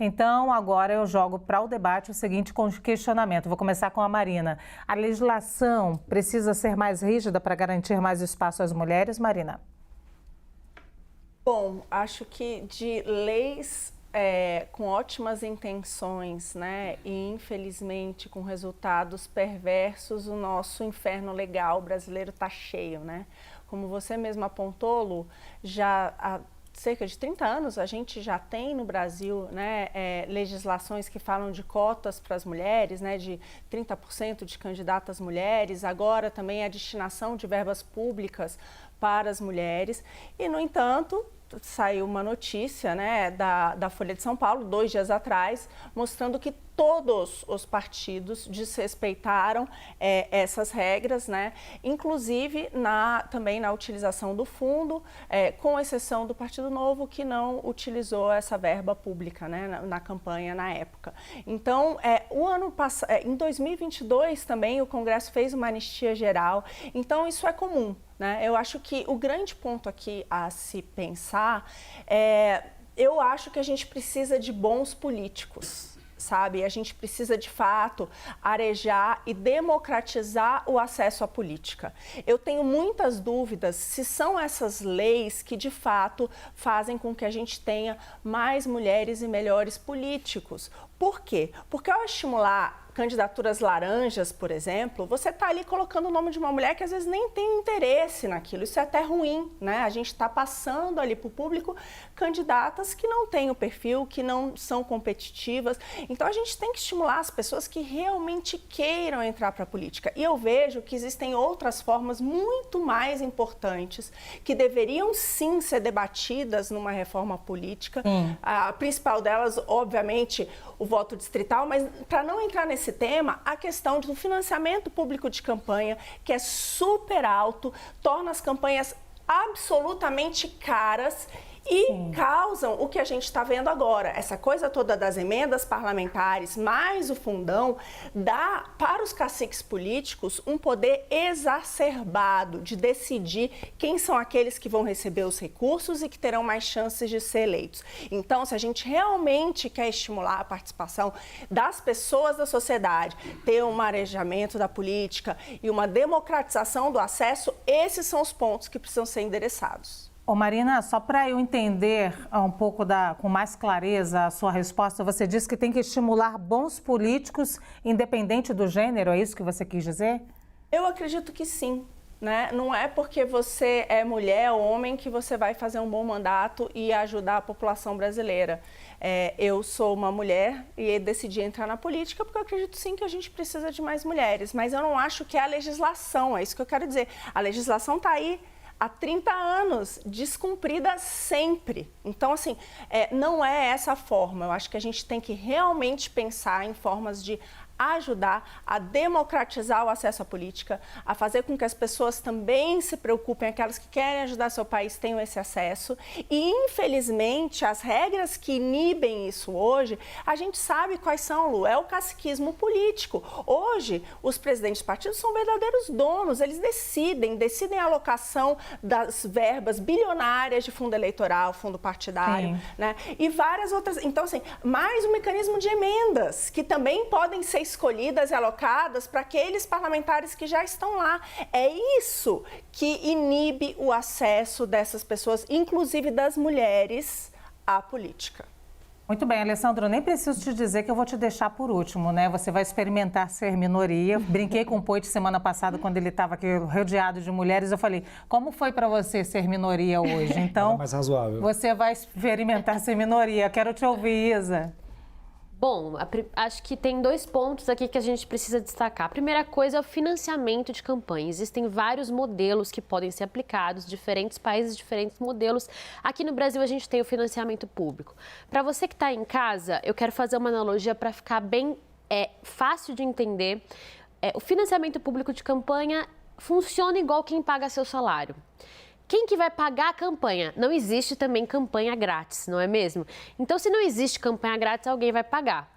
Então, agora eu jogo para o debate o seguinte questionamento. Vou começar com a Marina. A legislação precisa ser mais rígida para garantir mais espaço às mulheres, Marina? Bom, acho que de leis com ótimas intenções, né, e infelizmente com resultados perversos, o nosso inferno legal brasileiro está cheio, né? Como você mesmo apontou, Lu, já há cerca de 30 anos a gente já tem no Brasil, né, legislações que falam de cotas para as mulheres, né, de 30% de candidatas mulheres, agora também a destinação de verbas públicas para as mulheres e, no entanto, saiu uma notícia, né, da Folha de São Paulo, 2 dias atrás, mostrando que todos os partidos desrespeitaram essas regras, né, inclusive também na utilização do fundo, com exceção do Partido Novo, que não utilizou essa verba pública, né, na campanha na época. Então, em 2022 também o Congresso fez uma anistia geral, então isso é comum. Eu acho que o grande ponto aqui a se pensar eu acho que a gente precisa de bons políticos, sabe? A gente precisa, de fato, arejar e democratizar o acesso à política. Eu tenho muitas dúvidas se são essas leis que, de fato, fazem com que a gente tenha mais mulheres e melhores políticos. Por quê? Porque ao estimular candidaturas laranjas, por exemplo, você está ali colocando o nome de uma mulher que às vezes nem tem interesse naquilo. Isso é até ruim, né? A gente está passando ali para o público candidatas que não têm o perfil, que não são competitivas. Então, a gente tem que estimular as pessoas que realmente queiram entrar para a política. E eu vejo que existem outras formas muito mais importantes que deveriam sim ser debatidas numa reforma política. A principal delas, obviamente, o voto distrital, mas para não entrar nesse tema, a questão do financiamento público de campanha, que é super alto, torna as campanhas absolutamente caras e causam o que a gente está vendo agora. Essa coisa toda das emendas parlamentares, mais o fundão, dá para os caciques políticos um poder exacerbado de decidir quem são aqueles que vão receber os recursos e que terão mais chances de ser eleitos. Então, se a gente realmente quer estimular a participação das pessoas da sociedade, ter um arejamento da política e uma democratização do acesso, esses são os pontos que precisam ser endereçados. Ô Marina, só para eu entender um pouco com mais clareza a sua resposta, você disse que tem que estimular bons políticos independente do gênero, é isso que você quis dizer? Eu acredito que sim. Né? Não é porque você é mulher ou homem que você vai fazer um bom mandato e ajudar a população brasileira. Eu sou uma mulher e decidi entrar na política porque eu acredito sim que a gente precisa de mais mulheres, mas eu não acho que é a legislação, é isso que eu quero dizer. A legislação está aí há 30 anos, descumprida sempre. Então, assim, não é essa a forma. Eu acho que a gente tem que realmente pensar em formas de ajudar a democratizar o acesso à política, a fazer com que as pessoas também se preocupem, aquelas que querem ajudar seu país tenham esse acesso. E, infelizmente, as regras que inibem isso hoje, a gente sabe quais são, Lu, é o caciquismo político. Hoje, os presidentes de partidos são verdadeiros donos, eles decidem a alocação das verbas bilionárias de fundo eleitoral, fundo partidário, né? E várias outras. Então, assim, mais um mecanismo de emendas, que também podem ser escolhidas e alocadas para aqueles parlamentares que já estão lá. É isso que inibe o acesso dessas pessoas, inclusive das mulheres, à política. Muito bem, Alessandro, nem preciso te dizer que eu vou te deixar por último, né? Você vai experimentar ser minoria. Brinquei com o Poit semana passada, quando ele estava aqui rodeado de mulheres. Eu falei, como foi para você ser minoria hoje? Então, mais razoável. Você vai experimentar ser minoria. Quero te ouvir, Isa. Bom, acho que tem 2 pontos aqui que a gente precisa destacar. A primeira coisa é o financiamento de campanha. Existem vários modelos que podem ser aplicados, diferentes países, diferentes modelos. Aqui no Brasil, a gente tem o financiamento público. Para você que está em casa, eu quero fazer uma analogia para ficar bem fácil de entender. O financiamento público de campanha funciona igual quem paga seu salário. Quem que vai pagar a campanha? Não existe também campanha grátis, não é mesmo? Então, se não existe campanha grátis, alguém vai pagar.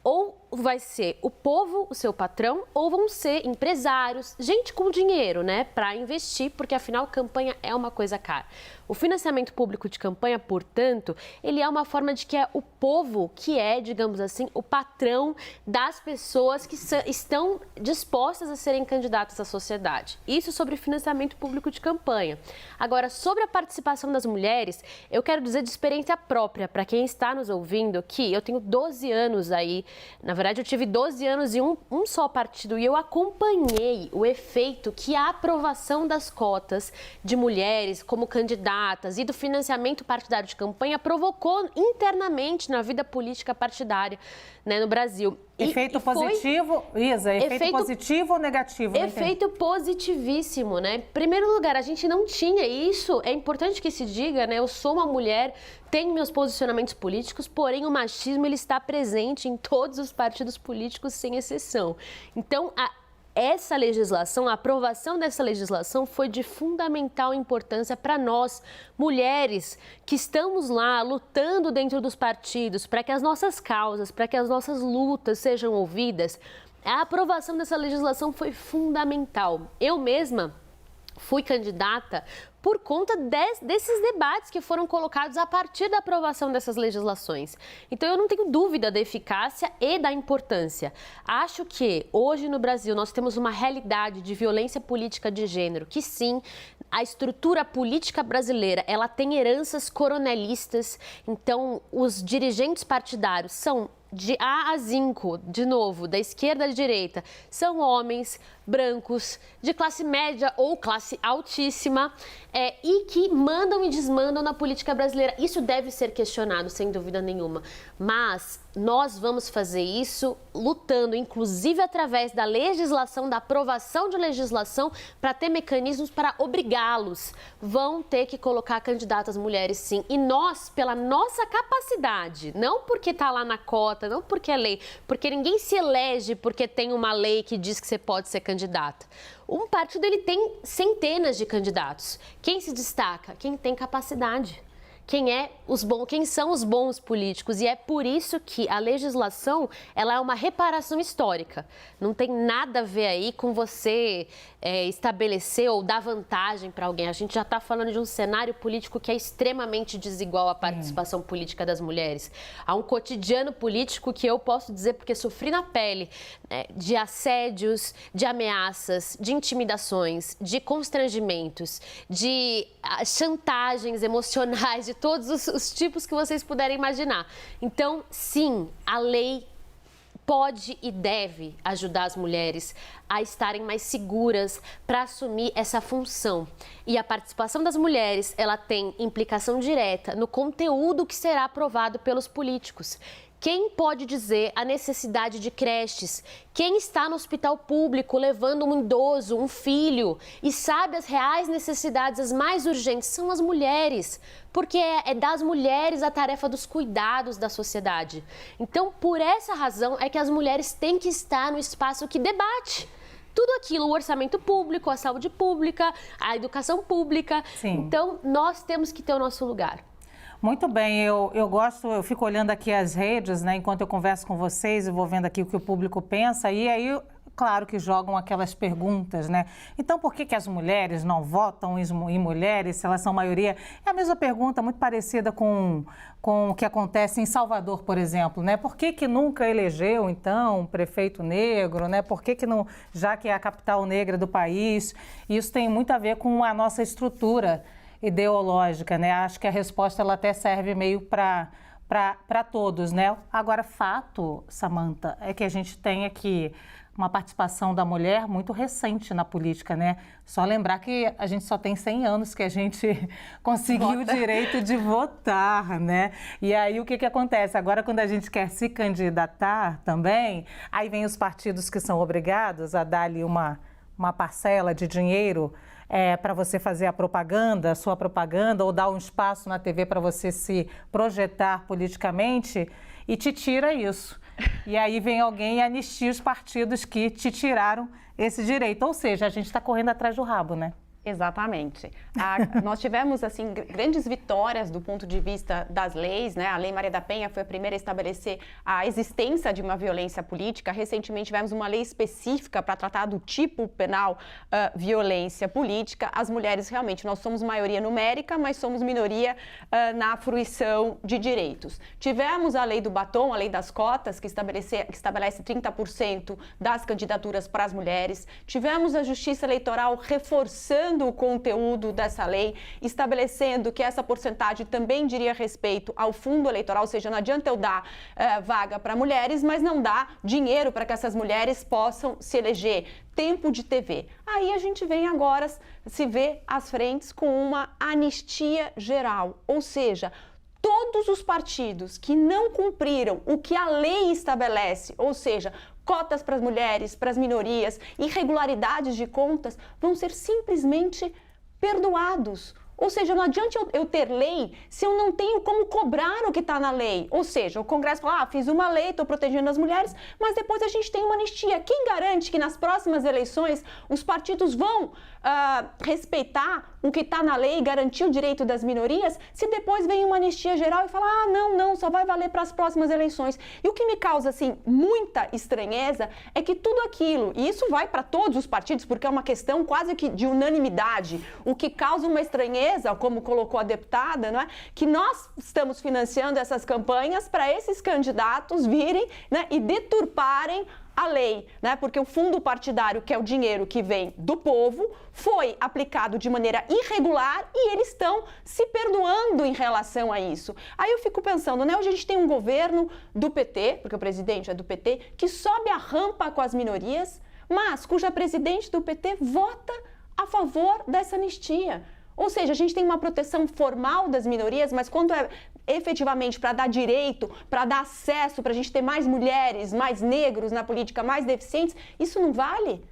ou vai ser o povo, o seu patrão, ou vão ser empresários, gente com dinheiro, né, para investir, porque afinal campanha é uma coisa cara. O financiamento público de campanha, portanto, ele é uma forma de que é o povo que é, digamos assim, o patrão das pessoas que estão dispostas a serem candidatas à sociedade. Isso sobre financiamento público de campanha. Agora, sobre a participação das mulheres, eu quero dizer de experiência própria, para quem está nos ouvindo, que eu tenho 12 anos aí, na verdade eu tive 12 anos em um só partido e eu acompanhei o efeito que a aprovação das cotas de mulheres como candidatas e do financiamento partidário de campanha provocou internamente na vida política partidária, né, no Brasil. Efeito positivo, Isa, efeito positivo ou negativo? Efeito positivíssimo, né? Em primeiro lugar, a gente não tinha isso, é importante que se diga, né? Eu sou uma mulher, tenho meus posicionamentos políticos, porém o machismo ele está presente em todos os partidos políticos, sem exceção. Então, essa legislação, a aprovação dessa legislação foi de fundamental importância para nós, mulheres, que estamos lá lutando dentro dos partidos para que as nossas causas, para que as nossas lutas sejam ouvidas. A aprovação dessa legislação foi fundamental. Eu mesma fui candidata por conta desses debates que foram colocados a partir da aprovação dessas legislações. Então, eu não tenho dúvida da eficácia e da importância. Acho que hoje no Brasil nós temos uma realidade de violência política de gênero, que sim, a estrutura política brasileira, ela tem heranças coronelistas, então os dirigentes partidários são de A a Zinco, de novo, da esquerda à direita, são homens brancos, de classe média ou classe altíssima, e que mandam e desmandam na política brasileira. Isso deve ser questionado, sem dúvida nenhuma. Mas nós vamos fazer isso lutando, inclusive através da legislação, da aprovação de legislação, para ter mecanismos para obrigá-los. Vão ter que colocar candidatas mulheres, sim. E nós, pela nossa capacidade, não porque está lá na cota, não porque é lei, porque ninguém se elege porque tem uma lei que diz que você pode ser candidata. Um partido ele tem centenas de candidatos. Quem se destaca? Quem tem capacidade. Quem são os bons políticos, e é por isso que a legislação ela é uma reparação histórica. Não tem nada a ver aí com você estabelecer ou dar vantagem para alguém. A gente já está falando de um cenário político que é extremamente desigual à participação política das mulheres. Há um cotidiano político que eu posso dizer, porque sofri na pele, de assédios, de ameaças, de intimidações, de constrangimentos, de chantagens emocionais, de todos os tipos que vocês puderem imaginar. Então, sim, a lei pode e deve ajudar as mulheres a estarem mais seguras para assumir essa função. E a participação das mulheres, ela tem implicação direta no conteúdo que será aprovado pelos políticos. Quem pode dizer a necessidade de creches? Quem está no hospital público levando um idoso, um filho, e sabe as reais necessidades, as mais urgentes, são as mulheres. Porque é das mulheres a tarefa dos cuidados da sociedade. Então, por essa razão, é que as mulheres têm que estar no espaço que debate tudo aquilo, o orçamento público, a saúde pública, a educação pública. Sim. Então, nós temos que ter o nosso lugar. Muito bem, eu fico olhando aqui as redes, né, enquanto eu converso com vocês, eu vou vendo aqui o que o público pensa, e aí, claro que jogam aquelas perguntas, né? Então, por que as mulheres não votam em mulheres, se elas são maioria? É a mesma pergunta, muito parecida com o que acontece em Salvador, por exemplo, né? Por que nunca elegeu, então, um prefeito negro, né? Por que não, já que é a capital negra do país? Isso tem muito a ver com a nossa estrutura ideológica, né? Acho que a resposta ela até serve meio para todos, né? Agora, fato, Samantha, é que a gente tem aqui uma participação da mulher muito recente na política, né? Só lembrar que a gente só tem 100 anos que a gente conseguiu o direito de votar, né? E aí o que acontece? Agora, quando a gente quer se candidatar também, aí vem os partidos que são obrigados a dar ali uma parcela de dinheiro para você fazer a sua propaganda, ou dar um espaço na TV para você se projetar politicamente, e te tira isso. E aí vem alguém e anistia os partidos que te tiraram esse direito. Ou seja, a gente está correndo atrás do rabo, né? Exatamente. Nós tivemos assim grandes vitórias do ponto de vista das leis, né? A Lei Maria da Penha foi a primeira a estabelecer a existência de uma violência política. Recentemente tivemos uma lei específica para tratar do tipo penal violência política. As mulheres realmente, nós somos maioria numérica, mas somos minoria na fruição de direitos. Tivemos a Lei do Batom, a Lei das Cotas, que estabelece 30% das candidaturas para as mulheres. Tivemos a Justiça Eleitoral reforçando o conteúdo dessa lei, estabelecendo que essa porcentagem também diria respeito ao fundo eleitoral, ou seja, não adianta eu dar vaga para mulheres, mas não dar dinheiro para que essas mulheres possam se eleger. Tempo de TV. Aí a gente vem agora se ver às frentes com uma anistia geral, ou seja, todos os partidos que não cumpriram o que a lei estabelece, ou seja, cotas para as mulheres, para as minorias, irregularidades de contas, vão ser simplesmente perdoados. Ou seja, não adianta eu ter lei se eu não tenho como cobrar o que está na lei. Ou seja, o Congresso fala, fiz uma lei, estou protegendo as mulheres, mas depois a gente tem uma anistia. Quem garante que nas próximas eleições os partidos vão respeitar o que está na lei e garantir o direito das minorias, se depois vem uma anistia geral e fala, não, só vai valer para as próximas eleições. E o que me causa, assim, muita estranheza é que tudo aquilo, e isso vai para todos os partidos, porque é uma questão quase que de unanimidade, o que causa uma estranheza, como colocou a deputada, não é? Que nós estamos financiando essas campanhas para esses candidatos virem, né, e deturparem a lei, né? Porque o fundo partidário, que é o dinheiro que vem do povo, foi aplicado de maneira irregular e eles estão se perdoando em relação a isso. Aí eu fico pensando, né? Hoje a gente tem um governo do PT, porque o presidente é do PT, que sobe a rampa com as minorias, mas cuja presidente do PT vota a favor dessa anistia. Ou seja, a gente tem uma proteção formal das minorias, mas quando é efetivamente para dar direito, para dar acesso, para a gente ter mais mulheres, mais negros na política, mais deficientes, isso não vale?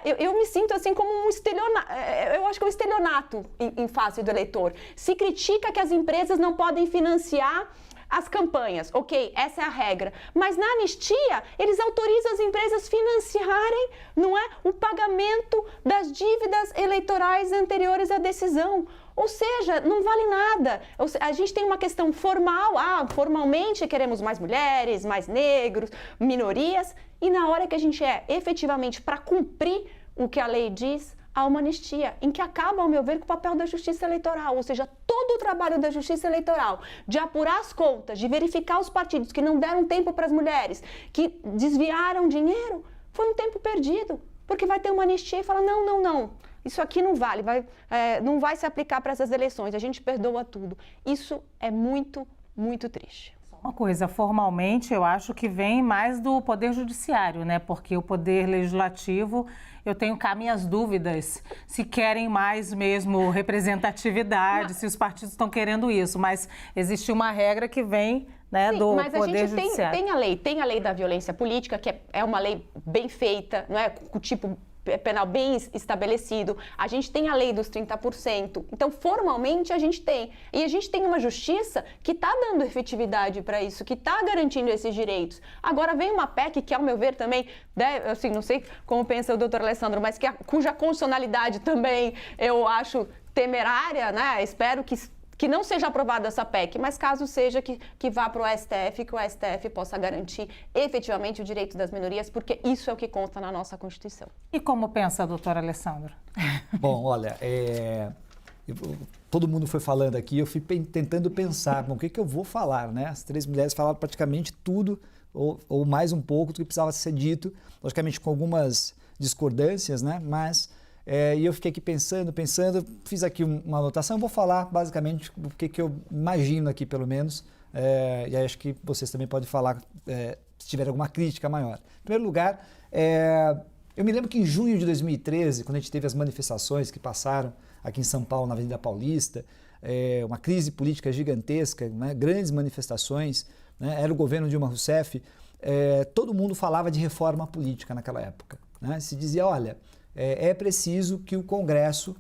Eu me sinto assim como um estelionato, eu acho que é um estelionato em face do eleitor. Se critica que as empresas não podem financiar as campanhas, ok, essa é a regra, mas na anistia eles autorizam as empresas financiarem, não é, o pagamento das dívidas eleitorais anteriores à decisão. Ou seja, não vale nada. A gente tem uma questão formal, formalmente queremos mais mulheres, mais negros, minorias, e na hora que a gente efetivamente para cumprir o que a lei diz, há uma anistia, em que acaba, ao meu ver, com o papel da Justiça Eleitoral, ou seja, todo o trabalho da Justiça Eleitoral, de apurar as contas, de verificar os partidos que não deram tempo para as mulheres, que desviaram dinheiro, foi um tempo perdido, porque vai ter uma anistia e fala, não, isso aqui não vale, não vai se aplicar para essas eleições, a gente perdoa tudo. Isso é muito, muito triste. Uma coisa, formalmente, eu acho que vem mais do Poder Judiciário, né? Porque o Poder Legislativo, eu tenho cá minhas dúvidas se querem mais mesmo representatividade, se os partidos estão querendo isso, mas existe uma regra que vem, né, sim, do mas Poder a gente Judiciário. Tem a lei da violência política, que é uma lei bem feita, não é? Com o tipo penal bem estabelecido, a gente tem a lei dos 30%, então formalmente a gente tem, e a gente tem uma justiça que está dando efetividade para isso, que está garantindo esses direitos. Agora vem uma PEC que, ao meu ver também, né, assim, não sei como pensa o doutor Alessandro, mas cuja constitucionalidade também eu acho temerária, né, espero que não seja aprovada essa PEC, mas caso seja que vá para o STF, que o STF possa garantir efetivamente o direito das minorias, porque isso é o que consta na nossa Constituição. E como pensa, doutor Alessandro? Bom, olha, todo mundo foi falando aqui, eu fui tentando pensar, o que eu vou falar, né? As três mulheres falaram praticamente tudo, ou mais um pouco do que precisava ser dito, logicamente com algumas discordâncias, né? Mas... e eu fiquei aqui pensando, fiz aqui uma anotação, vou falar basicamente o que eu imagino aqui pelo menos, e aí acho que vocês também podem falar se tiver alguma crítica maior. Em primeiro lugar, eu me lembro que em junho de 2013, quando a gente teve as manifestações que passaram aqui em São Paulo, na Avenida Paulista, uma crise política gigantesca, né, grandes manifestações, né, era o governo Dilma Rousseff, todo mundo falava de reforma política naquela época, né, se dizia, olha... é preciso que o Congresso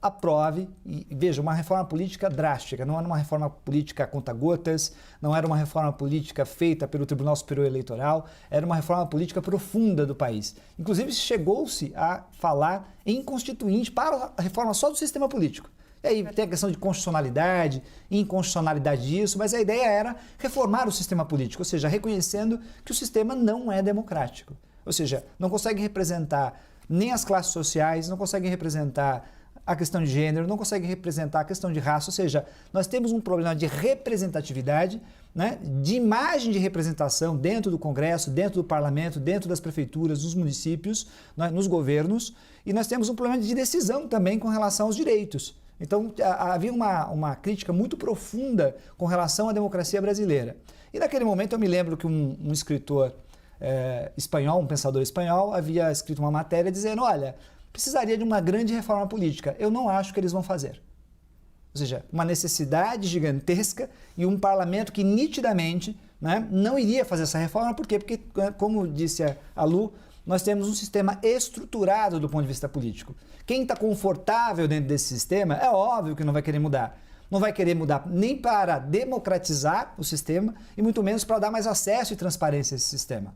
aprove, e veja, uma reforma política drástica, não era uma reforma política a conta-gotas, não era uma reforma política feita pelo Tribunal Superior Eleitoral, era uma reforma política profunda do país. Inclusive, chegou-se a falar em constituinte para a reforma só do sistema político. E aí tem a questão de constitucionalidade, inconstitucionalidade disso, mas a ideia era reformar o sistema político, ou seja, reconhecendo que o sistema não é democrático. Ou seja, não consegue representar nem as classes sociais, não consegue representar a questão de gênero, não consegue representar a questão de raça, ou seja, nós temos um problema de representatividade, né, de imagem de representação dentro do Congresso, dentro do Parlamento, dentro das prefeituras, dos municípios, né, nos governos, e nós temos um problema de decisão também com relação aos direitos. Então, havia uma crítica muito profunda com relação à democracia brasileira. E naquele momento eu me lembro que um escritor espanhol, um pensador espanhol, havia escrito uma matéria dizendo, olha, precisaria de uma grande reforma política. Eu não acho que eles vão fazer. Ou seja, uma necessidade gigantesca e um parlamento que nitidamente, né, não iria fazer essa reforma. Por quê? Porque, como disse a Lu, nós temos um sistema estruturado do ponto de vista político. Quem está confortável dentro desse sistema, é óbvio que não vai querer mudar. Não vai querer mudar nem para democratizar o sistema e muito menos para dar mais acesso e transparência a esse sistema.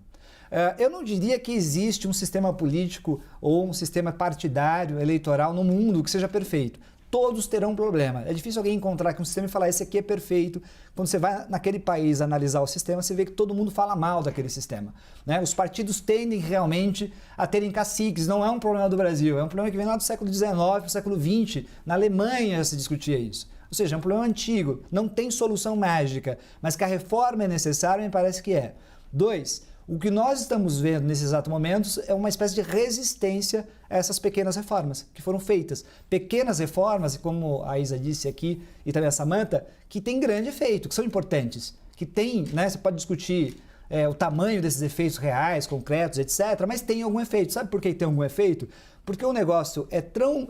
Eu não diria que existe um sistema político ou um sistema partidário, eleitoral no mundo que seja perfeito. Todos terão problema. É difícil alguém encontrar aqui um sistema e falar esse aqui é perfeito. Quando você vai naquele país analisar o sistema, você vê que todo mundo fala mal daquele sistema, né? Os partidos tendem realmente a terem caciques. Não é um problema do Brasil, é um problema que vem lá do século XIX para o século XX. Na Alemanha se discutia isso. Ou seja, é um problema antigo, não tem solução mágica, mas que a reforma é necessária, me parece que é. 2. O que nós estamos vendo nesses exatos momentos é uma espécie de resistência a essas pequenas reformas que foram feitas. Pequenas reformas, como a Isa disse aqui e também a Samantha, que têm grande efeito, que são importantes, que tem, né, você pode discutir o tamanho desses efeitos reais, concretos, etc., mas tem algum efeito. Sabe por que tem algum efeito? Porque o negócio é tão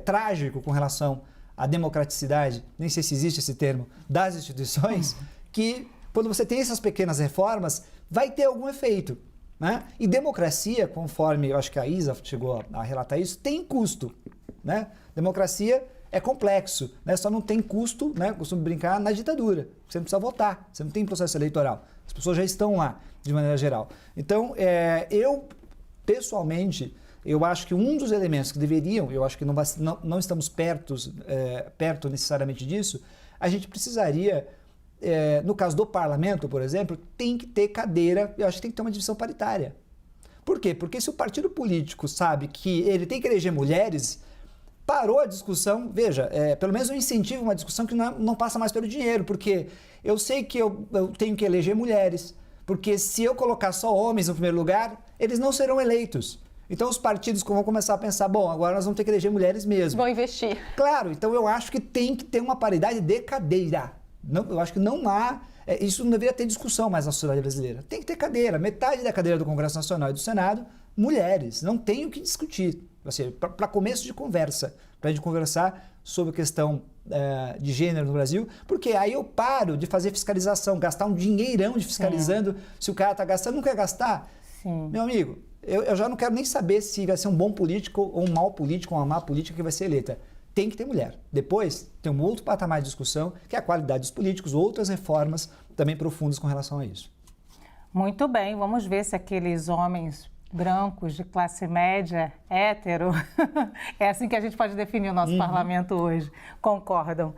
trágico com relação à democraticidade, nem sei se existe esse termo, das instituições, que quando você tem essas pequenas reformas, vai ter algum efeito, né? E democracia, conforme eu acho que a Isa chegou a relatar isso, tem custo, né? Democracia é complexo, né? Só não tem custo, né? Costumo brincar, na ditadura. Você não precisa votar, você não tem processo eleitoral. As pessoas já estão lá, de maneira geral. Então, eu, pessoalmente, eu acho que um dos elementos que deveriam, eu acho que não estamos perto necessariamente disso, a gente precisaria... no caso do parlamento, por exemplo, tem que ter cadeira, eu acho que tem que ter uma divisão paritária. Por quê? Porque se o partido político sabe que ele tem que eleger mulheres, parou a discussão, veja, pelo menos eu incentivo uma discussão que não passa mais pelo dinheiro, porque eu sei que eu tenho que eleger mulheres, porque se eu colocar só homens no primeiro lugar, eles não serão eleitos. Então os partidos vão começar a pensar, bom, agora nós vamos ter que eleger mulheres mesmo. Vão investir. Claro, então eu acho que tem que ter uma paridade de cadeira. Não, eu acho que não há, isso não deveria ter discussão mais na sociedade brasileira. Tem que ter cadeira, metade da cadeira do Congresso Nacional e do Senado, mulheres, não tem o que discutir. Assim, para começo de conversa, para a gente conversar sobre a questão de gênero no Brasil, porque aí eu paro de fazer fiscalização, gastar um dinheirão de fiscalizando, se o cara está gastando, não quer gastar. Sim. Meu amigo, eu já não quero nem saber se vai ser um bom político ou um mau político, ou uma má política que vai ser eleita. Tem que ter mulher. Depois, tem um outro patamar de discussão, que é a qualidade dos políticos, outras reformas também profundas com relação a isso. Muito bem, vamos ver se aqueles homens brancos de classe média, hétero, é assim que a gente pode definir o nosso parlamento hoje, concordam.